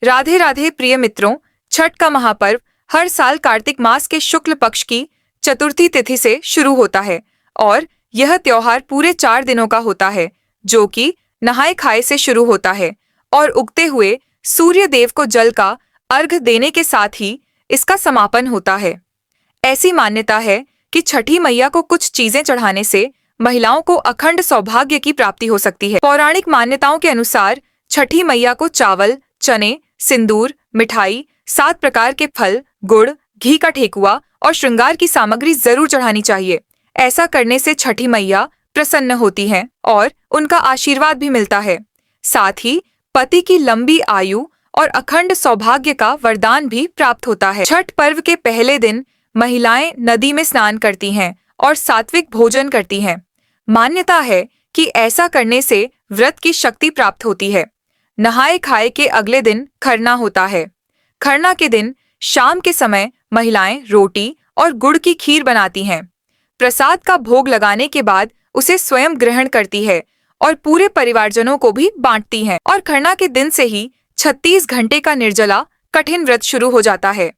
राधे राधे प्रिय मित्रों, छठ का महापर्व हर साल कार्तिक मास के शुक्ल पक्ष की चतुर्थी तिथि से शुरू होता है और यह त्योहार पूरे 4 दिनों का होता है, जो कि नहाय खाए से शुरू होता है और उगते हुए सूर्य देव को जल का अर्घ देने के साथ ही इसका समापन होता है। ऐसी मान्यता है कि छठी मैया को कुछ चीजें चढ़ाने से महिलाओं को अखंड सौभाग्य की प्राप्ति हो सकती है। पौराणिक मान्यताओं के अनुसार छठी मैया को चावल, चने, सिंदूर, मिठाई, 7 प्रकार के फल, गुड़, घी का ठेकुआ और श्रृंगार की सामग्री जरूर चढ़ानी चाहिए। ऐसा करने से छठी मैया प्रसन्न होती हैं और उनका आशीर्वाद भी मिलता है। साथ ही पति की लंबी आयु और अखंड सौभाग्य का वरदान भी प्राप्त होता है। छठ पर्व के पहले दिन महिलाएं नदी में स्नान करती हैं और सात्विक भोजन करती हैं। मान्यता है कि ऐसा करने से व्रत की शक्ति प्राप्त होती है। नहाए खाए के अगले दिन खरना होता है। खरना के दिन शाम के समय महिलाएं रोटी और गुड़ की खीर बनाती हैं। प्रसाद का भोग लगाने के बाद उसे स्वयं ग्रहण करती है और पूरे परिवारजनों को भी बांटती हैं। और खरना के दिन से ही 36 घंटे का निर्जला कठिन व्रत शुरू हो जाता है।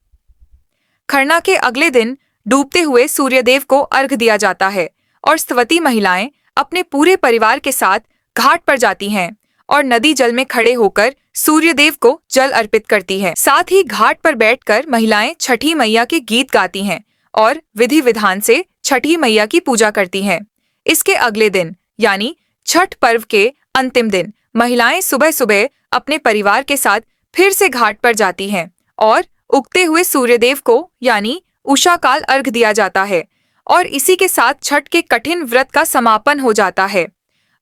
खरना के अगले दिन डूबते हुए सूर्यदेव को अर्घ दिया जाता है और स्तवती महिलाएं अपने पूरे परिवार के साथ घाट पर जाती हैं और नदी जल में खड़े होकर सूर्यदेव को जल अर्पित करती हैं। साथ ही घाट पर बैठकर महिलाएं छठी मैया के गीत गाती हैं और विधि विधान से छठी मैया की पूजा करती हैं। इसके अगले दिन यानी छठ पर्व के अंतिम दिन महिलाएं सुबह सुबह अपने परिवार के साथ फिर से घाट पर जाती हैं और उगते हुए सूर्यदेव को यानी उषा काल अर्घ दिया जाता है और इसी के साथ छठ के कठिन व्रत का समापन हो जाता है।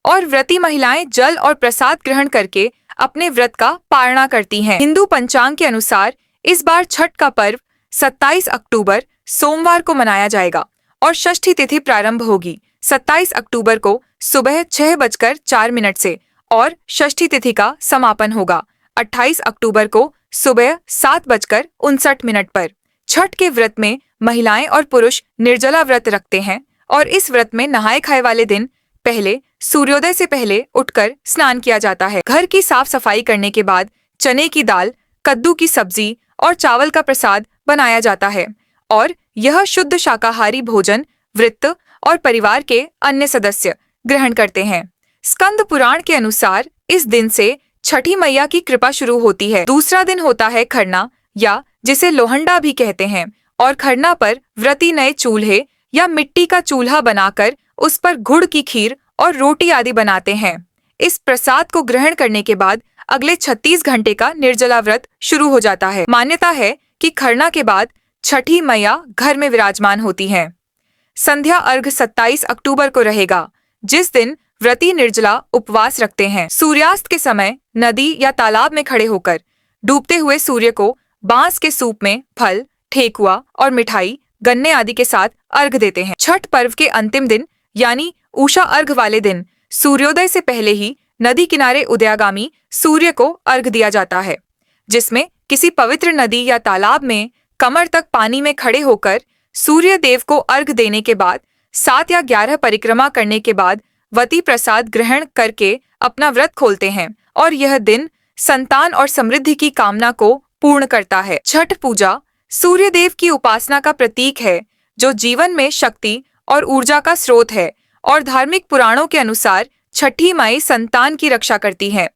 और व्रती महिलाएं जल और प्रसाद ग्रहण करके अपने व्रत का पारणा करती हैं। हिंदू पंचांग के अनुसार इस बार छठ का पर्व 27 अक्टूबर सोमवार को मनाया जाएगा और षष्ठी तिथि प्रारंभ होगी 27 अक्टूबर को सुबह 6:04 से और षष्ठी तिथि का समापन होगा 28 अक्टूबर को सुबह 7:59 पर। छठ के व्रत में महिलाएं और पुरुष निर्जला व्रत रखते हैं और इस व्रत में नहाए खाए वाले दिन पहले सूर्योदय से पहले उठकर स्नान किया जाता है। घर की साफ सफाई करने के बाद चने की दाल, कद्दू की सब्जी और चावल का प्रसाद बनाया जाता है और यह शुद्ध शाकाहारी भोजन वृत्त और परिवार के अन्य सदस्य ग्रहण करते हैं। स्कंद पुराण के अनुसार इस दिन से छठी मैया की कृपा शुरू होती है। दूसरा दिन होता है खरना या जिसे लोहंडा भी कहते हैं और खरना पर व्रती नए चूल्हे या मिट्टी का चूल्हा बनाकर उस पर गुड़ की खीर और रोटी आदि बनाते हैं। इस प्रसाद को ग्रहण करने के बाद अगले 36 घंटे का निर्जला व्रत शुरू हो जाता है। मान्यता है कि खरना के बाद छठी मैया घर में विराजमान होती हैं। संध्या अर्घ 27 अक्टूबर को रहेगा, जिस दिन व्रती निर्जला उपवास रखते हैं। सूर्यास्त के समय नदी या तालाब में खड़े होकर डूबते हुए सूर्य को बांस के सूप में फल, ठेकुआ और मिठाई, गन्ने आदि के साथ अर्घ देते हैं। छठ पर्व के अंतिम दिन यानी उषा अर्घ वाले दिन सूर्योदय से पहले ही नदी किनारे उदयागामी सूर्य को अर्घ दिया जाता है, जिसमें किसी पवित्र नदी या तालाब में कमर तक पानी में खड़े होकर सूर्य देव को अर्घ देने के बाद 7 या 11 परिक्रमा करने के बाद वती प्रसाद ग्रहण करके अपना व्रत खोलते हैं और यह दिन संतान और समृद्धि की कामना को पूर्ण करता है। छठ पूजा सूर्य देव की उपासना का प्रतीक है, जो जीवन में शक्ति और ऊर्जा का स्रोत है और धार्मिक पुराणों के अनुसार छठी माई संतान की रक्षा करती है।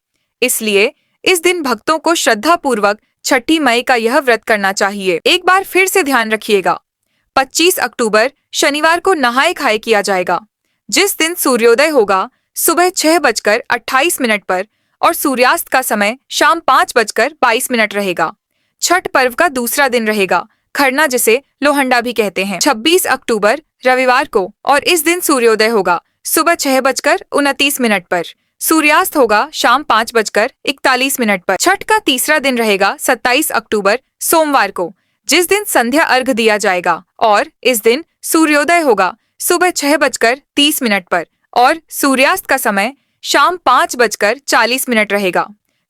इसलिए इस दिन भक्तों को श्रद्धा पूर्वक छठी माई का यह व्रत करना चाहिए। एक बार फिर से ध्यान रखिएगा, 25 अक्टूबर शनिवार को नहाए खाए किया जाएगा, जिस दिन सूर्योदय होगा सुबह 6:28 पर और सूर्यास्त का समय शाम 5:22 रहेगा। छठ पर्व का दूसरा दिन रहेगा खरना, जिसे लोहंडा भी कहते हैं, 26 अक्टूबर रविवार को, और इस दिन सूर्योदय होगा सुबह 6:29 पर। सूर्यास्त होगा शाम 5:41 पर। छठ का तीसरा दिन रहेगा 27 अक्टूबर सोमवार को, जिस दिन संध्या अर्घ दिया जाएगा और इस दिन सूर्योदय होगा सुबह 6:30 पर और सूर्यास्त का समय शाम 5:40 रहेगा।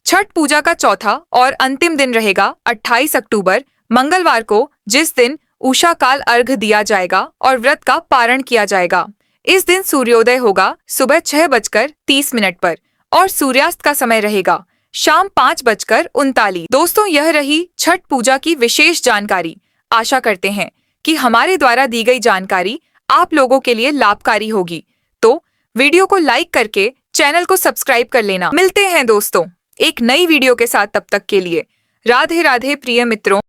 छठ पूजा का चौथा और अंतिम दिन रहेगा 28 अक्टूबर मंगलवार को, जिस दिन उषा काल अर्घ दिया जाएगा और व्रत का पारण किया जाएगा। इस दिन सूर्योदय होगा सुबह 6:30 पर और सूर्यास्त का समय रहेगा शाम 5:39। दोस्तों, यह रही छठ पूजा की विशेष जानकारी। आशा करते हैं कि हमारे द्वारा दी गई जानकारी आप लोगों के लिए लाभकारी होगी। तो वीडियो को लाइक करके चैनल को सब्सक्राइब कर लेना। मिलते हैं दोस्तों एक नई वीडियो के साथ, तब तक के लिए राधे राधे प्रिय मित्रों।